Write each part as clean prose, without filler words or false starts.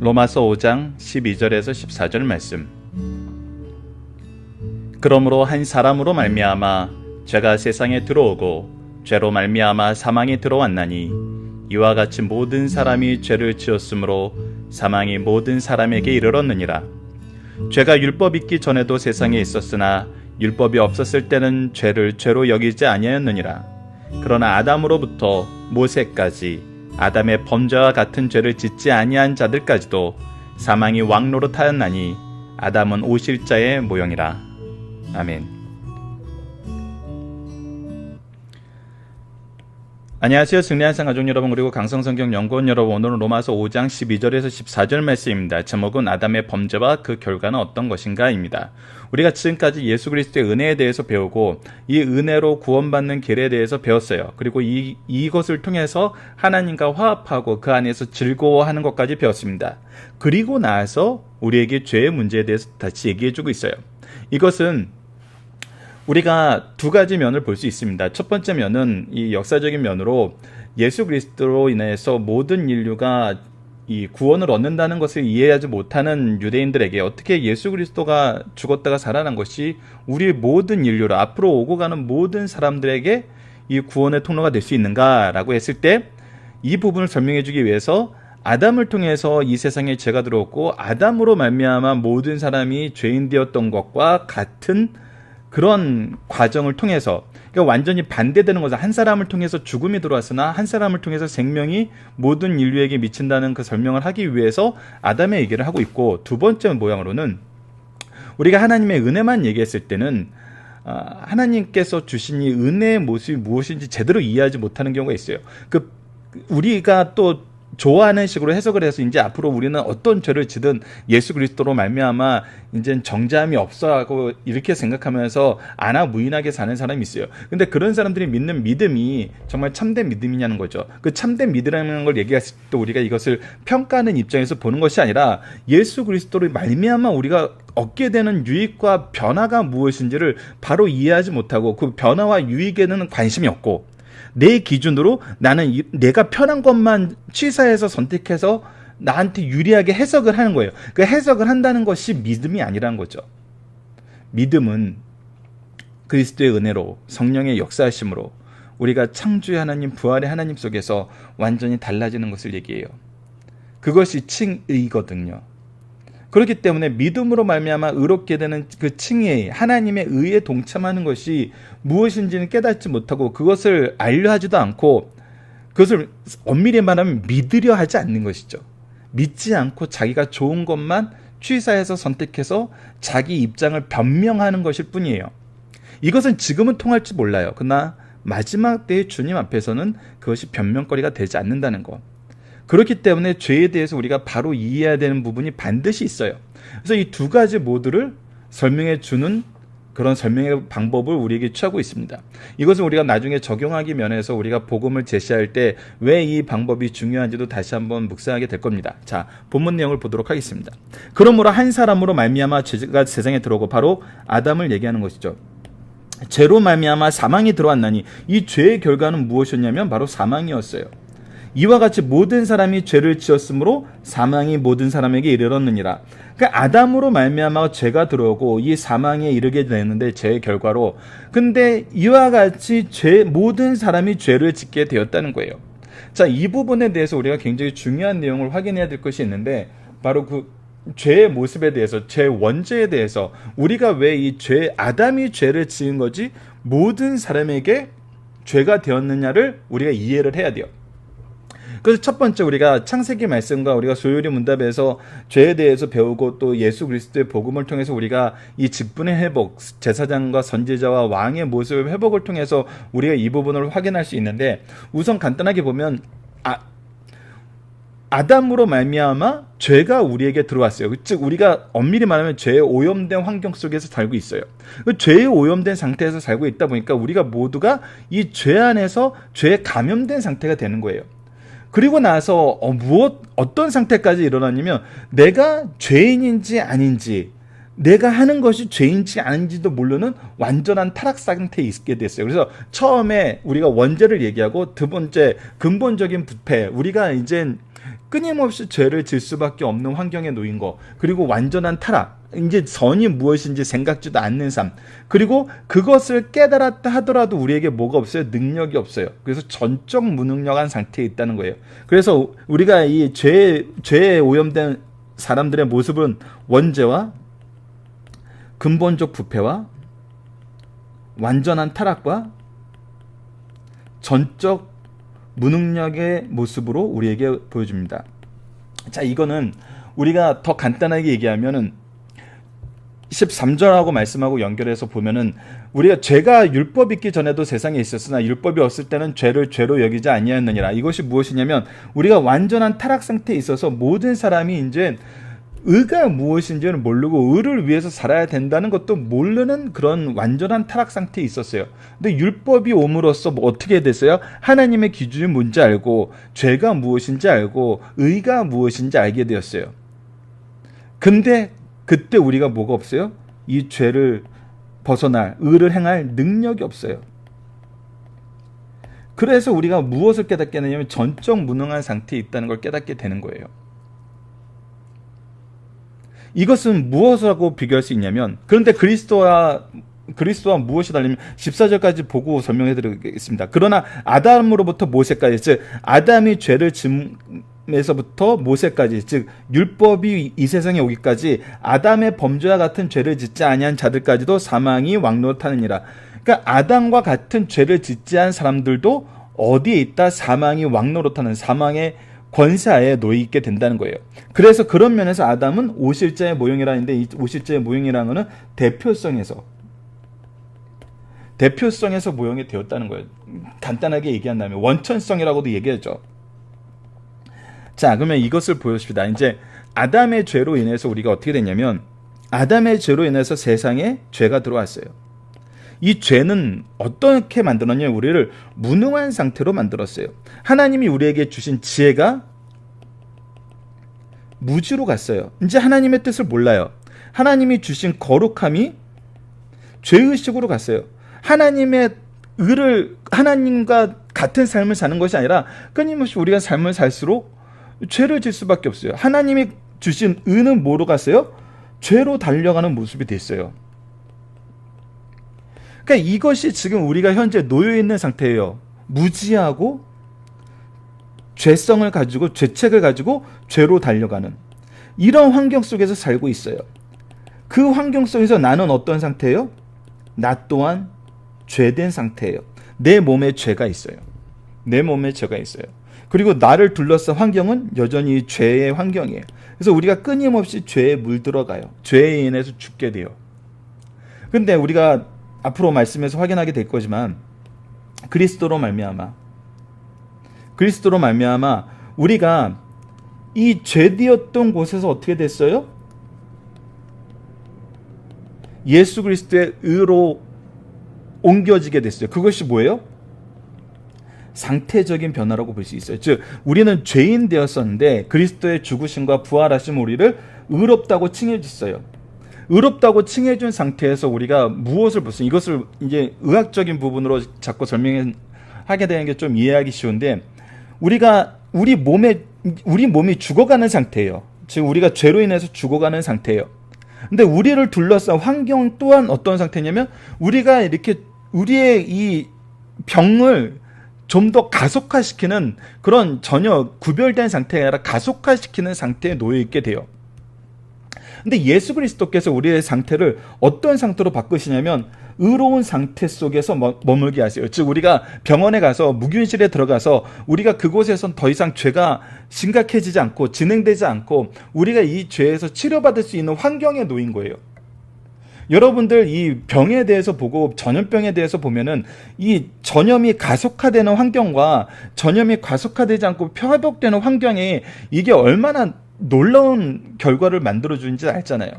로마서 5장 12절에서 14절 말씀. 그러므로 한 사람으로 말미암아 죄가 세상에 들어오고 죄로 말미암아 사망이 들어왔나니 이와 같이 모든 사람이 죄를 지었으므로 사망이 모든 사람에게 이르렀느니라. 죄가 율법 있기 전에도 세상에 있었으나 율법이 없었을 때는 죄를 죄로 여기지 아니하였느니라. 그러나 아담으로부터 모세까지 아담의 범죄와 같은 죄를 짓지 아니한 자들까지도 사망이 왕노릇하였나니 아담은 오실자의 모형이라. 아멘. 안녕하세요. 승리한 상 가족 여러분, 그리고 강성성경 연구원 여러분. 오늘은 로마서 5장 12절에서 14절 말씀입니다. 제목은 아담의 범죄와 그 결과는 어떤 것인가 입니다. 우리가 지금까지 예수 그리스도의 은혜에 대해서 배우고 이 은혜로 구원받는 길에 대해서 배웠어요. 그리고 이것을 통해서 하나님과 화합하고 그 안에서 즐거워하는 것까지 배웠습니다. 그리고 나서 우리에게 죄의 문제에 대해서 다시 얘기해주고 있어요. 이것은 우리가 두 가지 면을 볼 수 있습니다. 첫 번째 면은 이 역사적인 면으로 예수 그리스도로 인해서 모든 인류가 이 구원을 얻는다는 것을 이해하지 못하는 유대인들에게 어떻게 예수 그리스도가 죽었다가 살아난 것이 우리 모든 인류를 앞으로 오고 가는 모든 사람들에게 이 구원의 통로가 될 수 있는가라고 했을 때 이 부분을 설명해 주기 위해서 아담을 통해서 이 세상에 죄가 들어왔고 아담으로 말미암아 모든 사람이 죄인 되었던 것과 같은 그런 과정을 통해서, 그러니까 완전히 반대되는 것은 한 사람을 통해서 죽음이 들어왔으나 한 사람을 통해서 생명이 모든 인류에게 미친다는 그 설명을 하기 위해서 아담의 얘기를 하고 있고, 두 번째 모양으로는 우리가 하나님의 은혜만 얘기했을 때는 하나님께서 주신 이 은혜의 모습이 무엇인지 제대로 이해하지 못하는 경우가 있어요. 우리가 또 좋아하는 식으로 해석을 해서 이제 앞으로 우리는 어떤 죄를 지든 예수 그리스도로 말미암아 이제 정죄함이 없어하고 이렇게 생각하면서 안하무인하게 사는 사람이 있어요. 근데 그런 사람들이 믿는 믿음이 정말 참된 믿음이냐는 거죠. 그 참된 믿음이라는 걸 얘기했을 때 우리가 이것을 평가하는 입장에서 보는 것이 아니라 예수 그리스도로 말미암아 우리가 얻게 되는 유익과 변화가 무엇인지를 바로 이해하지 못하고 그 변화와 유익에는 관심이 없고 내 기준으로 나는 내가 편한 것만 취사해서 선택해서 나한테 유리하게 해석을 하는 거예요. 그 해석을 한다는 것이 믿음이 아니라는 거죠. 믿음은 그리스도의 은혜로 성령의 역사하심으로 우리가 창조의 하나님, 부활의 하나님 속에서 완전히 달라지는 것을 얘기해요. 그것이 칭의거든요. 그렇기 때문에 믿음으로 말미암아 의롭게 되는 그 칭의, 하나님의 의에 동참하는 것이 무엇인지는 깨닫지 못하고 그것을 알려하지도 않고 그것을 엄밀히 말하면 믿으려 하지 않는 것이죠. 믿지 않고 자기가 좋은 것만 취사해서 선택해서 자기 입장을 변명하는 것일 뿐이에요. 이것은 지금은 통할지 몰라요. 그러나 마지막 때의 주님 앞에서는 그것이 변명거리가 되지 않는다는 것. 그렇기 때문에 죄에 대해서 우리가 바로 이해해야 되는 부분이 반드시 있어요. 그래서 이 두 가지 모두를 설명해 주는 그런 설명의 방법을 우리에게 취하고 있습니다. 이것은 우리가 나중에 적용하기 면에서 우리가 복음을 제시할 때 왜 이 방법이 중요한지도 다시 한번 묵상하게 될 겁니다. 자, 본문 내용을 보도록 하겠습니다. 그러므로 한 사람으로 말미암아 죄가 세상에 들어오고, 바로 아담을 얘기하는 것이죠. 죄로 말미암아 사망이 들어왔나니, 이 죄의 결과는 무엇이었냐면 바로 사망이었어요. 이와 같이 모든 사람이 죄를 지었으므로 사망이 모든 사람에게 이르렀느니라. 그러니까 아담으로 말미암아 죄가 들어오고 이 사망에 이르게 되는데, 죄의 결과로. 근데 이와 같이 모든 사람이 죄를 짓게 되었다는 거예요. 자, 이 부분에 대해서 우리가 굉장히 중요한 내용을 확인해야 될 것이 있는데, 바로 그 죄의 모습에 대해서, 죄 원죄에 대해서, 우리가 왜 이 아담이 죄를 지은 거지 모든 사람에게 죄가 되었느냐를 우리가 이해를 해야 돼요. 그래서 첫 번째, 우리가 창세기 말씀과 우리가 소요리 문답에서 죄에 대해서 배우고 또 예수 그리스도의 복음을 통해서 우리가 이 직분의 회복, 제사장과 선지자와 왕의 모습의 회복을 통해서 우리가 이 부분을 확인할 수 있는데, 우선 간단하게 보면 아담으로 말미암아 죄가 우리에게 들어왔어요. 즉 우리가 엄밀히 말하면 죄에 오염된 환경 속에서 살고 있어요. 죄에 오염된 상태에서 살고 있다 보니까 우리가 모두가 이 죄 안에서 죄에 감염된 상태가 되는 거예요. 그리고 나서 어떤 상태까지 일어나냐면, 내가 죄인인지 아닌지, 내가 하는 것이 죄인지 아닌지도 모르는 완전한 타락 상태에 있게 됐어요. 그래서 처음에 우리가 원죄를 얘기하고, 두 번째 근본적인 부패, 우리가 이제 끊임없이 죄를 질 수밖에 없는 환경에 놓인 거, 그리고 완전한 타락, 이제 선이 무엇인지 생각지도 않는 삶, 그리고 그것을 깨달았다 하더라도 우리에게 뭐가 없어요? 능력이 없어요. 그래서 전적 무능력한 상태에 있다는 거예요. 그래서 우리가 이 죄에 오염된 사람들의 모습은 원죄와 근본적 부패와 완전한 타락과 전적 무능력의 모습으로 우리에게 보여줍니다. 자, 이거는 우리가 더 간단하게 얘기하면은 13절하고 말씀하고 연결해서 보면은 우리가 죄가 율법 있기 전에도 세상에 있었으나 율법이 없을 때는 죄를 죄로 여기지 아니하였느니라. 이것이 무엇이냐면 우리가 완전한 타락 상태에 있어서 모든 사람이 이제 의가 무엇인지를 모르고 의를 위해서 살아야 된다는 것도 모르는 그런 완전한 타락 상태에 있었어요. 근데 율법이 옴으로써 뭐 어떻게 됐어요? 하나님의 기준이 뭔지 알고 죄가 무엇인지 알고 의가 무엇인지 알게 되었어요. 근데 그때 우리가 뭐가 없어요? 이 죄를 벗어날, 의를 행할 능력이 없어요. 그래서 우리가 무엇을 깨닫게 되냐면 전적 무능한 상태에 있다는 걸 깨닫게 되는 거예요. 이것은 무엇하고 비교할 수 있냐면, 그런데 그리스도와 무엇이 다르냐면 14절까지 보고 설명해 드리겠습니다. 그러나 아담으로부터 모세까지, 즉 아담이 죄를 짓면서부터 모세까지, 즉 율법이 이 세상에 오기까지 아담의 범죄와 같은 죄를 짓지 아니한 자들까지도 사망이 왕노릇하느니라. 그러니까 아담과 같은 죄를 짓지 않은 사람들도 어디에 있다? 사망이 왕노릇하는, 사망의 권세하에 놓여 있게 된다는 거예요. 그래서 그런 면에서 아담은 오실자의 모형이라는데, 이 오실자의 모형이라는 것은 대표성에서 모형이 되었다는 거예요. 간단하게 얘기한다면 원천성이라고도 얘기하죠. 자, 그러면 이것을 보여줍시다. 이제 아담의 죄로 인해서 우리가 어떻게 됐냐면, 아담의 죄로 인해서 세상에 죄가 들어왔어요. 이 죄는 어떻게 만들었냐면 우리를 무능한 상태로 만들었어요. 하나님이 우리에게 주신 지혜가 무지로 갔어요. 이제 하나님의 뜻을 몰라요. 하나님이 주신 거룩함이 죄의식으로 갔어요. 하나님의 의를, 하나님과 같은 삶을 사는 것이 아니라 끊임없이 우리가 삶을 살수록 죄를 질 수밖에 없어요. 하나님이 주신 의는 뭐로 갔어요? 죄로 달려가는 모습이 됐어요. 그러니까 이것이 지금 우리가 현재 놓여 있는 상태예요. 무지하고 죄성을 가지고, 죄책을 가지고 죄로 달려가는 이런 환경 속에서 살고 있어요. 그 환경 속에서 나는 어떤 상태예요? 나 또한 죄된 상태예요. 내 몸에 죄가 있어요. 내 몸에 죄가 있어요. 그리고 나를 둘러싼 환경은 여전히 죄의 환경이에요. 그래서 우리가 끊임없이 죄에 물들어가요. 죄에 인해서 죽게 돼요. 근데 우리가 앞으로 말씀에서 확인하게 될 거지만 그리스도로 말미암아 우리가 이 죄되었던 곳에서 어떻게 됐어요? 예수 그리스도의 의로 옮겨지게 됐어요. 그것이 뭐예요? 상태적인 변화라고 볼 수 있어요. 즉 우리는 죄인 되었었는데 그리스도의 죽으심과 부활하심 우리를 의롭다고 칭해 주셨어요. 의롭다고 칭해준 상태에서 우리가 무엇을 볼수, 이것을 이제 의학적인 부분으로 자꾸 설명하게 되는 게 좀 이해하기 쉬운데, 우리 몸이 죽어가는 상태예요. 즉 우리가 죄로 인해서 죽어가는 상태예요. 근데 우리를 둘러싼 환경 또한 어떤 상태냐면 우리가 이렇게 우리의 이 병을 좀 더 가속화시키는, 그런 전혀 구별된 상태가 아니라 가속화시키는 상태에 놓여 있게 돼요. 근데 예수 그리스도께서 우리의 상태를 어떤 상태로 바꾸시냐면 의로운 상태 속에서 머물게 하세요. 즉 우리가 병원에 가서 무균실에 들어가서 우리가 그곳에선 더 이상 죄가 심각해지지 않고 진행되지 않고 우리가 이 죄에서 치료받을 수 있는 환경에 놓인 거예요. 여러분들 이 병에 대해서 보고 전염병에 대해서 보면은 이 전염이 가속화되는 환경과 전염이 가속화되지 않고 회복되는 환경이 이게 얼마나 놀라운 결과를 만들어주는지 알잖아요.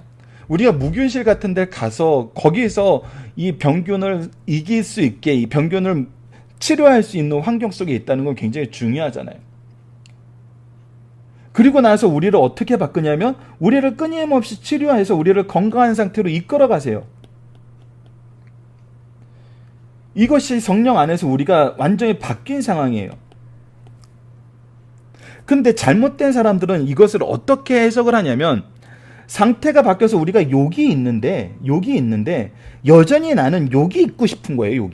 우리가 무균실 같은 데 가서 거기에서 이 병균을 이길 수 있게, 이 병균을 치료할 수 있는 환경 속에 있다는 건 굉장히 중요하잖아요. 그리고 나서 우리를 어떻게 바꾸냐면 우리를 끊임없이 치료해서 우리를 건강한 상태로 이끌어 가세요. 이것이 성령 안에서 우리가 완전히 바뀐 상황이에요. 근데 잘못된 사람들은 이것을 어떻게 해석을 하냐면 상태가 바뀌어서 우리가 욕이 있는데 여전히 나는 욕이 있고 싶은 거예요.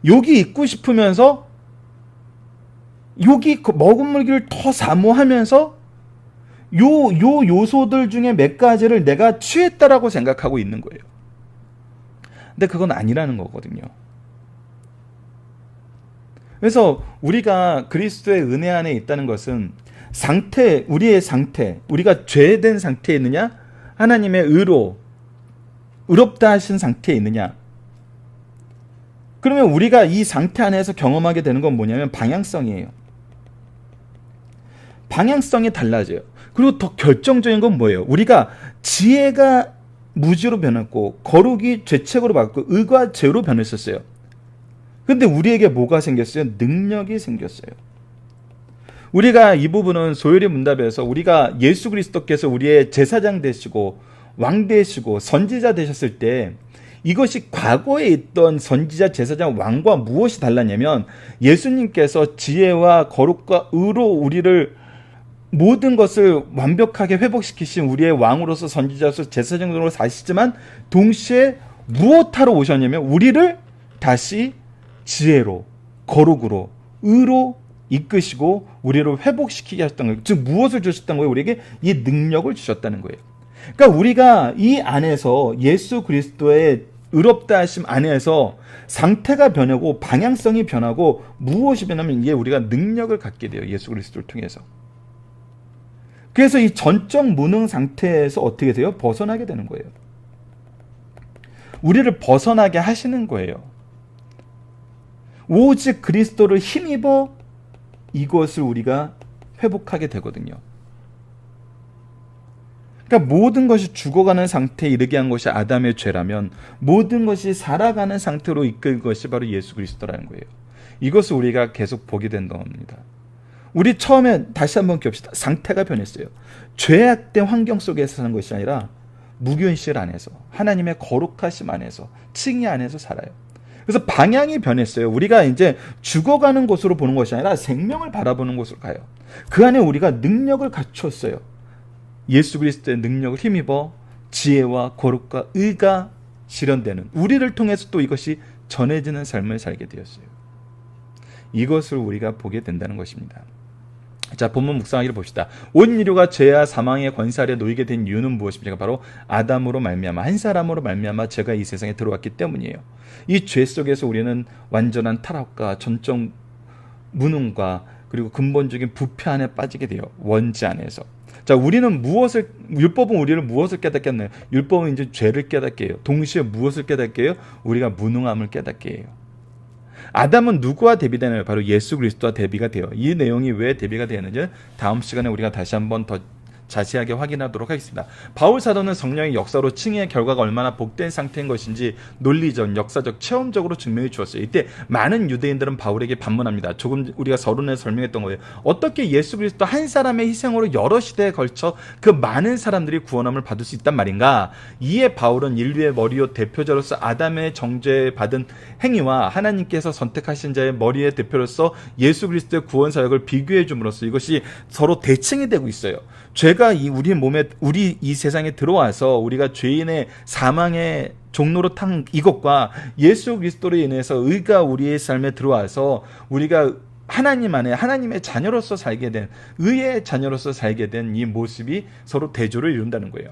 욕이 있고 싶으면서 욕이 먹은 물기를 더 사모하면서 요 요소들 중에 몇 가지를 내가 취했다라고 생각하고 있는 거예요. 근데 그건 아니라는 거거든요. 그래서 우리가 그리스도의 은혜 안에 있다는 것은 우리의 상태, 우리가 죄된 상태에 있느냐, 하나님의 의롭다 하신 상태에 있느냐. 그러면 우리가 이 상태 안에서 경험하게 되는 건 뭐냐면 방향성이에요. 방향성이 달라져요. 그리고 더 결정적인 건 뭐예요? 우리가 지혜가 무지로 변했고 거룩이 죄책으로 바뀌고 의가 죄로 변했었어요. 근데 우리에게 뭐가 생겼어요? 능력이 생겼어요. 우리가 이 부분은 소요리 문답에서 우리가 예수 그리스도께서 우리의 제사장 되시고 왕 되시고 선지자 되셨을 때 이것이 과거에 있던 선지자, 제사장, 왕과 무엇이 달랐냐면 예수님께서 지혜와 거룩과 의로 우리를 모든 것을 완벽하게 회복시키신 우리의 왕으로서 선지자로서 제사장으로 사시지만 동시에 무엇하러 오셨냐면 우리를 다시 지혜로 거룩으로 의로 이끄시고 우리를 회복시키게 하셨던 거예요. 즉 무엇을 주셨던 거예요? 우리에게 이 능력을 주셨다는 거예요. 그러니까 우리가 이 안에서 예수 그리스도의 의롭다 하심 안에서 상태가 변하고 방향성이 변하고 무엇이 변하면 이게 우리가 능력을 갖게 돼요. 예수 그리스도를 통해서. 그래서 이 전적 무능 상태에서 어떻게 돼요? 벗어나게 되는 거예요. 우리를 벗어나게 하시는 거예요. 오직 그리스도를 힘입어 이것을 우리가 회복하게 되거든요. 그러니까 모든 것이 죽어가는 상태에 이르게 한 것이 아담의 죄라면 모든 것이 살아가는 상태로 이끌 것이 바로 예수 그리스도라는 거예요. 이것을 우리가 계속 보게 된다는 겁니다. 우리 처음에 다시 한번 기억합시다. 상태가 변했어요. 죄악된 환경 속에서 사는 것이 아니라 무균실 안에서 하나님의 거룩하심 안에서 칭의 안에서 살아요. 그래서 방향이 변했어요. 우리가 이제 죽어가는 곳으로 보는 것이 아니라 생명을 바라보는 곳으로 가요. 그 안에 우리가 능력을 갖췄어요. 예수 그리스도의 능력을 힘입어 지혜와 거룩과 의가 실현되는 우리를 통해서 또 이것이 전해지는 삶을 살게 되었어요. 이것을 우리가 보게 된다는 것입니다. 자, 본문 묵상하기를 봅시다. 온 인류가 죄와 사망의 권세 아래 놓이게 된 이유는 무엇입니까? 바로 아담으로 말미암아 한 사람으로 말미암아 죄가 이 세상에 들어왔기 때문이에요. 이 죄 속에서 우리는 완전한 타락과 전적 무능과 그리고 근본적인 부패 안에 빠지게 돼요. 원죄 안에서. 자, 율법은 우리를 무엇을 깨닫게 하나요? 율법은 이제 죄를 깨닫게 해요. 동시에 무엇을 깨닫게 해요? 우리가 무능함을 깨닫게 해요. 아담은 누구와 대비되나요? 바로 예수 그리스도와 대비가 돼요. 이 내용이 왜 대비가 되는지 다음 시간에 우리가 다시 한번 더 자세하게 확인하도록 하겠습니다. 바울 사도는 성령의 역사로 칭의의 결과가 얼마나 복된 상태인 것인지 논리적, 역사적, 체험적으로 증명해 주었어요. 이때 많은 유대인들은 바울에게 반문합니다. 조금 우리가 서론에서 설명했던 거예요. 어떻게 예수 그리스도 한 사람의 희생으로 여러 시대에 걸쳐 그 많은 사람들이 구원함을 받을 수 있단 말인가? 이에 바울은 인류의 머리요 대표자로서 아담의 정죄받은 행위와 하나님께서 선택하신 자의 머리의 대표로서 예수 그리스도의 구원 사역을 비교해 줌으로써 이것이 서로 대칭이 되고 있어요. 죄가 우리 몸에 우리 이 세상에 들어와서 우리가 죄인의 사망의 종로로 탄 이것과 예수 그리스도로 인해서 의가 우리의 삶에 들어와서 우리가 하나님 안에 하나님의 자녀로서 살게 된 의의 자녀로서 살게 된 이 모습이 서로 대조를 이룬다는 거예요.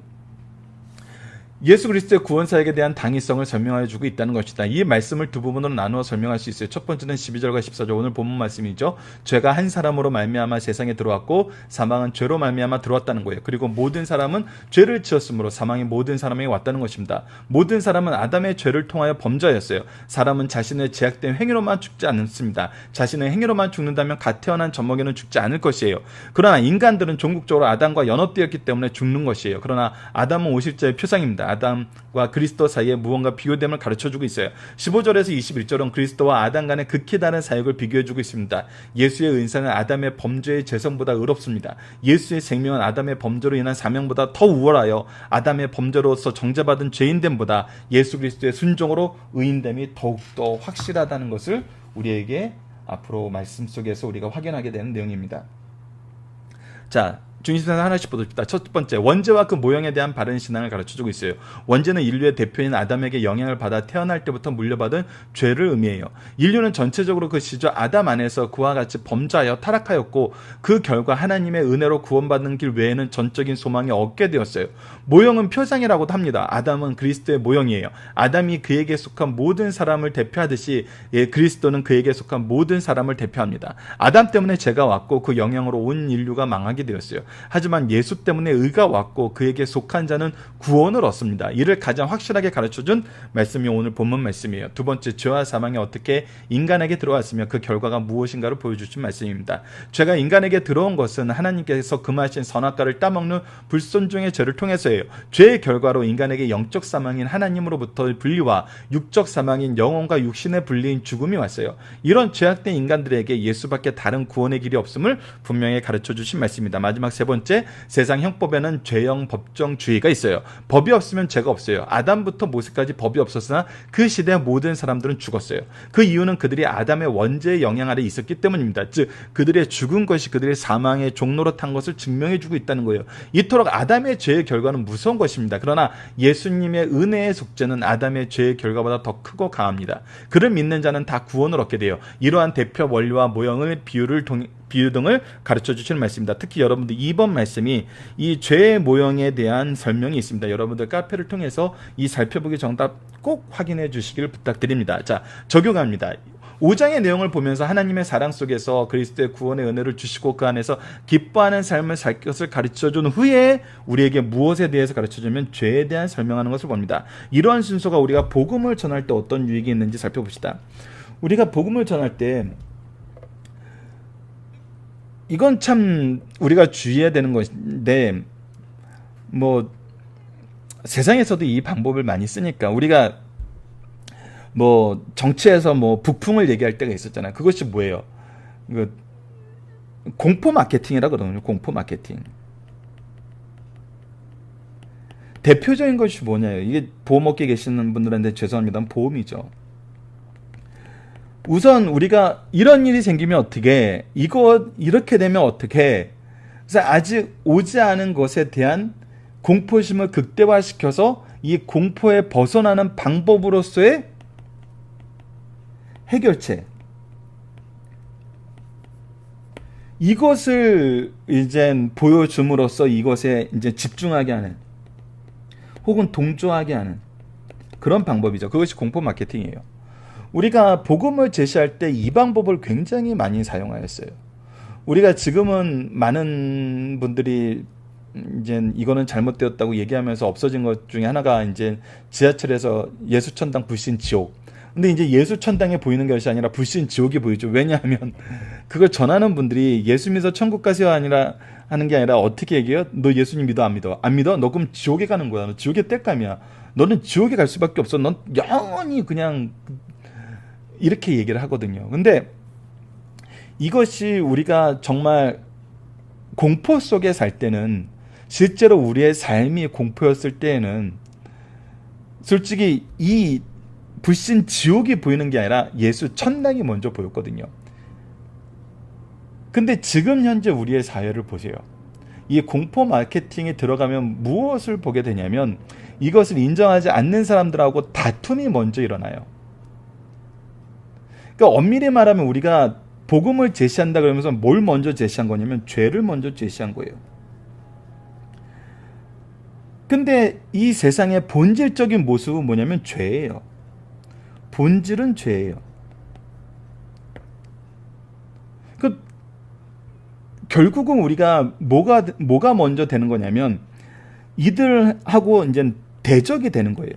예수 그리스도의 구원 사역에 대한 당위성을 설명해 주고 있다는 것이다. 이 말씀을 두 부분으로 나누어 설명할 수 있어요. 첫 번째는 12절과 14절 오늘 본문 말씀이죠. 죄가 한 사람으로 말미암아 세상에 들어왔고 사망은 죄로 말미암아 들어왔다는 거예요. 그리고 모든 사람은 죄를 지었으므로 사망이 모든 사람에게 왔다는 것입니다. 모든 사람은 아담의 죄를 통하여 범죄하였어요. 사람은 자신의 제약된 행위로만 죽지 않습니다. 자신의 행위로만 죽는다면 갓 태어난 젖먹이는 죽지 않을 것이에요. 그러나 인간들은 종국적으로 아담과 연합되었기 때문에 죽는 것이에요. 그러나 아담은 오실자의 표상입니다. 아담과 그리스도 사이에 무언가 비교됨을 가르쳐주고 있어요. 15절에서 21절은 그리스도와 아담 간의 극히 다른 사역을 비교해주고 있습니다. 예수의 은사는 아담의 범죄의 재성보다 의롭습니다. 예수의 생명은 아담의 범죄로 인한 사명보다 더 우월하여 아담의 범죄로서 정죄받은 죄인됨보다 예수 그리스도의 순종으로 의인됨이 더욱더 확실하다는 것을 우리에게 앞으로 말씀 속에서 우리가 확인하게 되는 내용입니다. 자, 중심선을 하나씩 보십시다. 첫 번째, 원죄와 그 모형에 대한 바른 신앙을 가르쳐주고 있어요. 원죄는 인류의 대표인 아담에게 영향을 받아 태어날 때부터 물려받은 죄를 의미해요. 인류는 전체적으로 그 시절 아담 안에서 그와 같이 범죄하여 타락하였고 그 결과 하나님의 은혜로 구원받는 길 외에는 전적인 소망이 없게 되었어요. 모형은 표상이라고도 합니다. 아담은 그리스도의 모형이에요. 아담이 그에게 속한 모든 사람을 대표하듯이 그리스도는 그에게 속한 모든 사람을 대표합니다. 아담 때문에 죄가 왔고 그 영향으로 온 인류가 망하게 되었어요. 하지만 예수 때문에 의가 왔고 그에게 속한 자는 구원을 얻습니다. 이를 가장 확실하게 가르쳐준 말씀이 오늘 본문 말씀이에요. 두 번째, 죄와 사망이 어떻게 인간에게 들어왔으며 그 결과가 무엇인가를 보여주신 말씀입니다. 죄가 인간에게 들어온 것은 하나님께서 금하신 선악과를 따먹는 불순종의 죄를 통해서예요. 죄의 결과로 인간에게 영적 사망인 하나님으로부터 분리와 육적 사망인 영혼과 육신의 분리인 죽음이 왔어요. 이런 죄악된 인간들에게 예수밖에 다른 구원의 길이 없음을 분명히 가르쳐주신 말씀입니다. 마지막 세 번째, 세상 형법에는 죄형 법정주의가 있어요. 법이 없으면 죄가 없어요. 아담부터 모세까지 법이 없었으나 그 시대의 모든 사람들은 죽었어요. 그 이유는 그들이 아담의 원죄의 영향 아래 있었기 때문입니다. 즉 그들의 죽은 것이 그들의 사망의 종로로 탄 것을 증명해주고 있다는 거예요. 이토록 아담의 죄의 결과는 무서운 것입니다. 그러나 예수님의 은혜의 속죄는 아담의 죄의 결과보다 더 크고 강합니다. 그를 믿는 자는 다 구원을 얻게 돼요. 이러한 대표 원리와 모형을 비유 등을 가르쳐 주시는 말씀입니다. 특히 여러분들 2번 말씀이 이 죄의 모형에 대한 설명이 있습니다. 여러분들 카페를 통해서 이 살펴보기 정답 꼭 확인해 주시기를 부탁드립니다. 자, 적용합니다. 5장의 내용을 보면서 하나님의 사랑 속에서 그리스도의 구원의 은혜를 주시고 그 안에서 기뻐하는 삶을 살 것을 가르쳐준 후에 우리에게 무엇에 대해서 가르쳐주면 죄에 대한 설명하는 것을 봅니다. 이러한 순서가 우리가 복음을 전할 때 어떤 유익이 있는지 살펴봅시다. 우리가 복음을 전할 때 이건 참 우리가 주의해야 되는 것인데 뭐 세상에서도 이 방법을 많이 쓰니까 우리가 뭐 정치에서 뭐 북풍을 얘기할 때가 있었잖아요. 그것이 뭐예요? 공포 마케팅이라 그러거든요. 공포 마케팅. 대표적인 것이 뭐냐요? 이게 보험업계에 계시는 분들한테 죄송합니다만 보험이죠. 우선 우리가 이런 일이 생기면 어떻게, 이렇게 되면 어떻게, 그래서 아직 오지 않은 것에 대한 공포심을 극대화시켜서 이 공포에 벗어나는 방법으로서의 해결책, 이것을 이제 보여줌으로써 이것에 이제 집중하게 하는 혹은 동조하게 하는 그런 방법이죠. 그것이 공포 마케팅이에요. 우리가 복음을 제시할 때 이 방법을 굉장히 많이 사용하였어요. 우리가 지금은 많은 분들이 이제 이거는 잘못되었다고 얘기하면서 없어진 것 중에 하나가 이제 지하철에서 예수천당 불신 지옥. 근데 이제 예수천당에 보이는 것이 아니라 불신 지옥이 보이죠. 왜냐하면 그걸 전하는 분들이 예수 믿어 천국 가세요 아니라 하는 게 아니라 어떻게 얘기해요? 너 예수님 믿어 안 믿어? 안 믿어? 너 그럼 지옥에 가는 거야. 너 지옥의 땔감이야. 너는 지옥에 갈 수밖에 없어. 넌 영원히 그냥 이렇게 얘기를 하거든요. 근데 이것이 우리가 정말 공포 속에 살 때는, 실제로 우리의 삶이 공포였을 때에는 솔직히 이 불신 지옥이 보이는 게 아니라 예수 천당이 먼저 보였거든요. 근데 지금 현재 우리의 사회를 보세요. 이 공포 마케팅에 들어가면 무엇을 보게 되냐면 이것을 인정하지 않는 사람들하고 다툼이 먼저 일어나요. 그러니까 엄밀히 말하면 우리가 복음을 제시한다 그러면서 뭘 먼저 제시한 거냐면 죄를 먼저 제시한 거예요. 근데 이 세상의 본질적인 모습은 뭐냐면 죄예요. 본질은 죄예요. 그 결국은 우리가 뭐가 먼저 되는 거냐면 이들하고 이제 대적이 되는 거예요.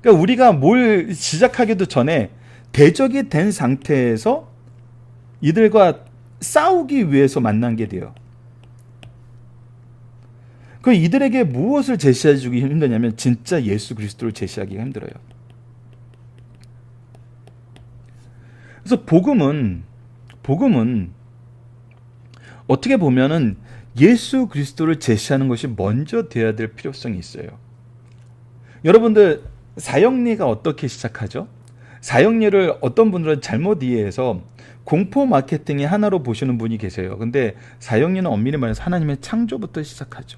그러니까 우리가 뭘 시작하기도 전에 대적이 된 상태에서 이들과 싸우기 위해서 만난 게 돼요. 그 이들에게 무엇을 제시해 주기 힘드냐면 진짜 예수 그리스도를 제시하기가 힘들어요. 그래서 복음은 어떻게 보면은 예수 그리스도를 제시하는 것이 먼저 돼야 될 필요성이 있어요. 여러분들 사형리가 어떻게 시작하죠? 사형리를 어떤 분들은 잘못 이해해서 공포 마케팅의 하나로 보시는 분이 계세요. 근데 사형리는 엄밀히 말해서 하나님의 창조부터 시작하죠.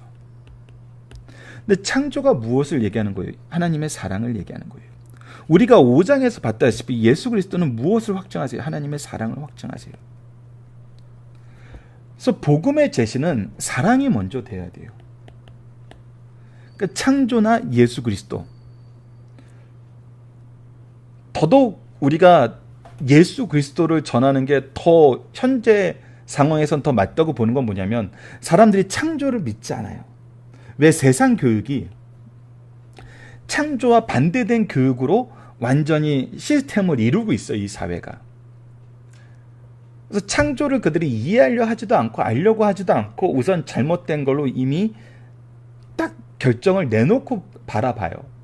근데 창조가 무엇을 얘기하는 거예요? 하나님의 사랑을 얘기하는 거예요. 우리가 5장에서 봤다시피 예수 그리스도는 무엇을 확증하세요? 하나님의 사랑을 확증하세요. 그래서 복음의 제시는 사랑이 먼저 돼야 돼요. 그러니까 창조나 예수 그리스도. 더더욱 우리가 예수 그리스도를 전하는 게 더 현재 상황에선 더 맞다고 보는 건 뭐냐면 사람들이 창조를 믿지 않아요. 왜? 세상 교육이 창조와 반대된 교육으로 완전히 시스템을 이루고 있어요, 이 사회가. 그래서 창조를 그들이 이해하려 하지도 않고 알려고 하지도 않고 우선 잘못된 걸로 이미 딱 결정을 내놓고 바라봐요.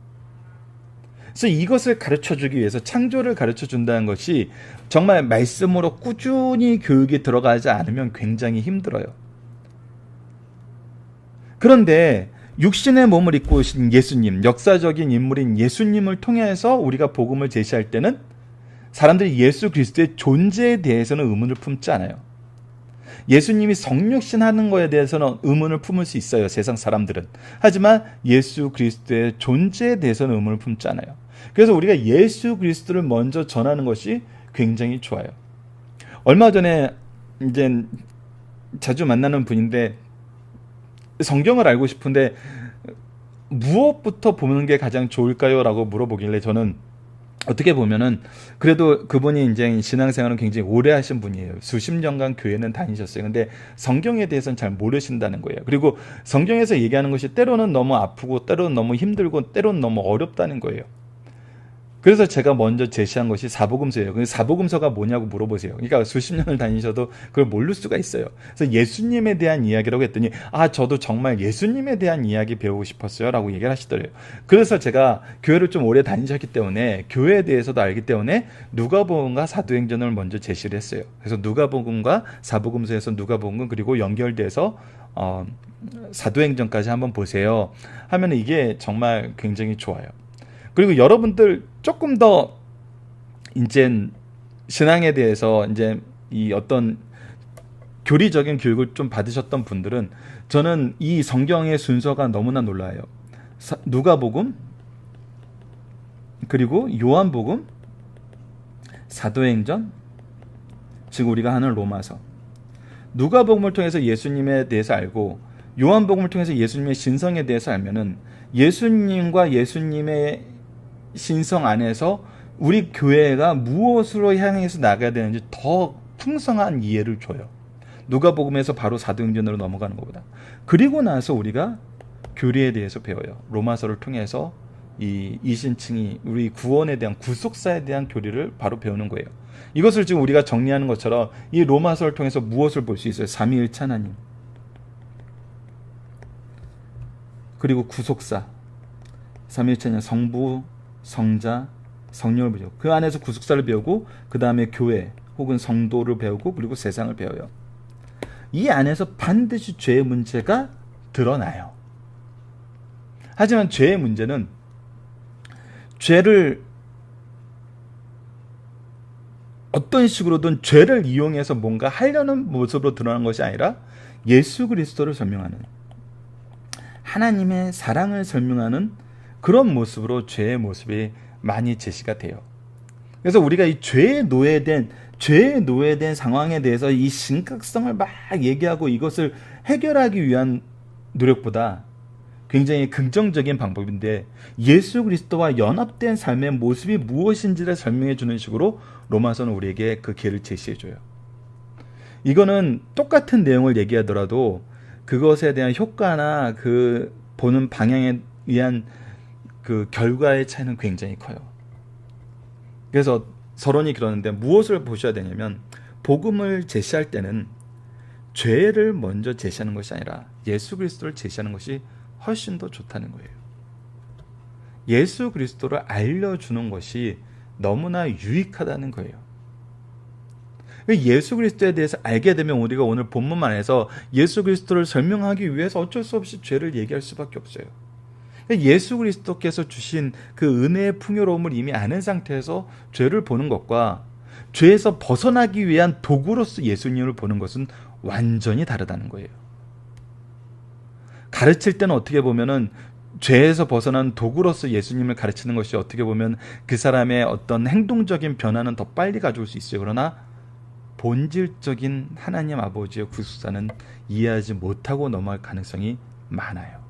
그래서 이것을 가르쳐주기 위해서 창조를 가르쳐준다는 것이 정말 말씀으로 꾸준히 교육이 들어가지 않으면 굉장히 힘들어요. 그런데 육신의 몸을 입고 오신 예수님, 역사적인 인물인 예수님을 통해서 우리가 복음을 제시할 때는 사람들이 예수 그리스도의 존재에 대해서는 의문을 품지 않아요. 예수님이 성육신하는 거에 대해서는 의문을 품을 수 있어요, 세상 사람들은. 하지만 예수 그리스도의 존재에 대해서는 의문을 품지 않아요. 그래서 우리가 예수 그리스도를 먼저 전하는 것이 굉장히 좋아요. 얼마 전에 이제 자주 만나는 분인데 성경을 알고 싶은데 무엇부터 보는 게 가장 좋을까요? 라고 물어보길래 저는 어떻게 보면은 그래도 그분이 이제 신앙생활은 굉장히 오래 하신 분이에요. 수십 년간 교회는 다니셨어요. 근데 성경에 대해서는 잘 모르신다는 거예요. 그리고 성경에서 얘기하는 것이 때로는 너무 아프고 때로는 너무 힘들고 때로는 너무 어렵다는 거예요. 그래서 제가 먼저 제시한 것이 사복음서예요. 그래서 사복음서가 뭐냐고 물어보세요. 그러니까 수십 년을 다니셔도 그걸 모를 수가 있어요. 그래서 예수님에 대한 이야기라고 했더니 저도 정말 예수님에 대한 이야기 배우고 싶었어요 라고 얘기를 하시더래요. 그래서 제가 교회를 좀 오래 다니셨기 때문에 교회에 대해서도 알기 때문에 누가복음과 사도행전을 먼저 제시를 했어요. 그래서 누가복음과 사복음서에서 누가복음 그리고 연결돼서 사도행전까지 한번 보세요 하면 이게 정말 굉장히 좋아요. 그리고 여러분들 조금 더 이제 신앙에 대해서 이제 이 어떤 교리적인 교육을 좀 받으셨던 분들은 저는 이 성경의 순서가 너무나 놀라요. 누가복음, 그리고 요한복음, 사도행전, 지금 우리가 하는 로마서. 누가복음을 통해서 예수님에 대해서 알고 요한복음을 통해서 예수님의 신성에 대해서 알면은 예수님과 예수님의 신성 안에서 우리 교회가 무엇으로 향해서 나가야 되는지 더 풍성한 이해를 줘요. 누가복음에서 바로 사도행전으로 넘어가는 것보다. 그리고 나서 우리가 교리에 대해서 배워요. 로마서를 통해서 이 이신층이 우리 구원에 대한 구속사에 대한 교리를 바로 배우는 거예요. 이것을 지금 우리가 정리하는 것처럼 이 로마서를 통해서 무엇을 볼 수 있어요? 삼위일체 하나님, 그리고 구속사, 삼위일체는 성부, 성자, 성령을 배우고 그 안에서 구속사를 배우고 그 다음에 교회 혹은 성도를 배우고 그리고 세상을 배워요. 이 안에서 반드시 죄의 문제가 드러나요. 하지만 죄의 문제는 죄를 어떤 식으로든 죄를 이용해서 뭔가 하려는 모습으로 드러나는 것이 아니라 예수 그리스도를 설명하는, 하나님의 사랑을 설명하는 그런 모습으로 죄의 모습이 많이 제시가 돼요. 그래서 우리가 이 죄에 노예된 상황에 대해서 이 심각성을 막 얘기하고 이것을 해결하기 위한 노력보다 굉장히 긍정적인 방법인데 예수 그리스도와 연합된 삶의 모습이 무엇인지를 설명해 주는 식으로 로마서는 우리에게 그 길을 제시해 줘요. 이거는 똑같은 내용을 얘기하더라도 그것에 대한 효과나 그 보는 방향에 의한 그 결과의 차이는 굉장히 커요. 그래서 서론이 그러는데 무엇을 보셔야 되냐면 복음을 제시할 때는 죄를 먼저 제시하는 것이 아니라 예수 그리스도를 제시하는 것이 훨씬 더 좋다는 거예요. 예수 그리스도를 알려주는 것이 너무나 유익하다는 거예요. 예수 그리스도에 대해서 알게 되면 우리가 오늘 본문만 해서 예수 그리스도를 설명하기 위해서 어쩔 수 없이 죄를 얘기할 수밖에 없어요. 예수 그리스도께서 주신 그 은혜의 풍요로움을 이미 아는 상태에서 죄를 보는 것과 죄에서 벗어나기 위한 도구로서 예수님을 보는 것은 완전히 다르다는 거예요. 가르칠 때는 어떻게 보면은 죄에서 벗어난 도구로서 예수님을 가르치는 것이 어떻게 보면 그 사람의 어떤 행동적인 변화는 더 빨리 가져올 수 있어요. 그러나 본질적인 하나님 아버지의 구속사는 이해하지 못하고 넘어갈 가능성이 많아요.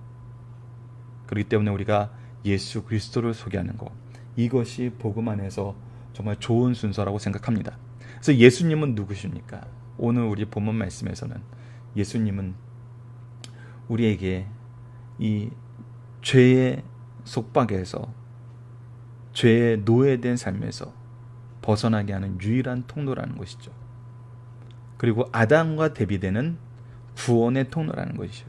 그렇기 때문에 우리가 예수 그리스도를 소개하는 것, 이것이 복음 안에서 정말 좋은 순서라고 생각합니다. 그래서 예수님은 누구십니까? 오늘 우리 본문 말씀에서는 예수님은 우리에게 이 죄의 속박에서, 죄의 노예된 삶에서 벗어나게 하는 유일한 통로라는 것이죠. 그리고 아담과 대비되는 구원의 통로라는 것이죠.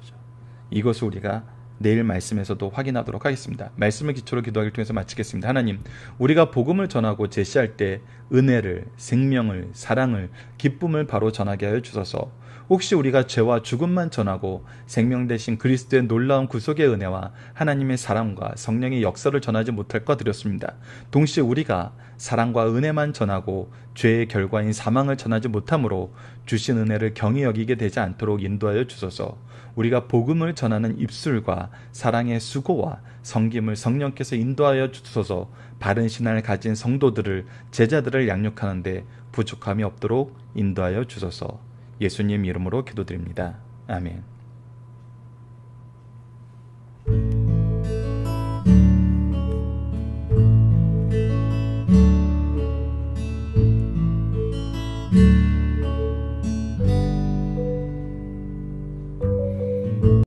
이것을 우리가 내일 말씀에서도 확인하도록 하겠습니다. 말씀을 기초로 기도하기를 통해서 마치겠습니다. 하나님, 우리가 복음을 전하고 제시할 때 은혜를, 생명을, 사랑을, 기쁨을 바로 전하게 하여 주소서. 혹시 우리가 죄와 죽음만 전하고 생명 대신 그리스도의 놀라운 구속의 은혜와 하나님의 사랑과 성령의 역사를 전하지 못할까 두렵습니다. 동시에 우리가 사랑과 은혜만 전하고 죄의 결과인 사망을 전하지 못하므로 주신 은혜를 경히 여기게 되지 않도록 인도하여 주소서. 우리가 복음을 전하는 입술과 사랑의 수고와 섬김을 성령께서 인도하여 주소서. 바른 신앙을 가진 성도들을, 제자들을 양육하는 데 부족함이 없도록 인도하여 주소서. 예수님 이름으로 기도드립니다. 아멘.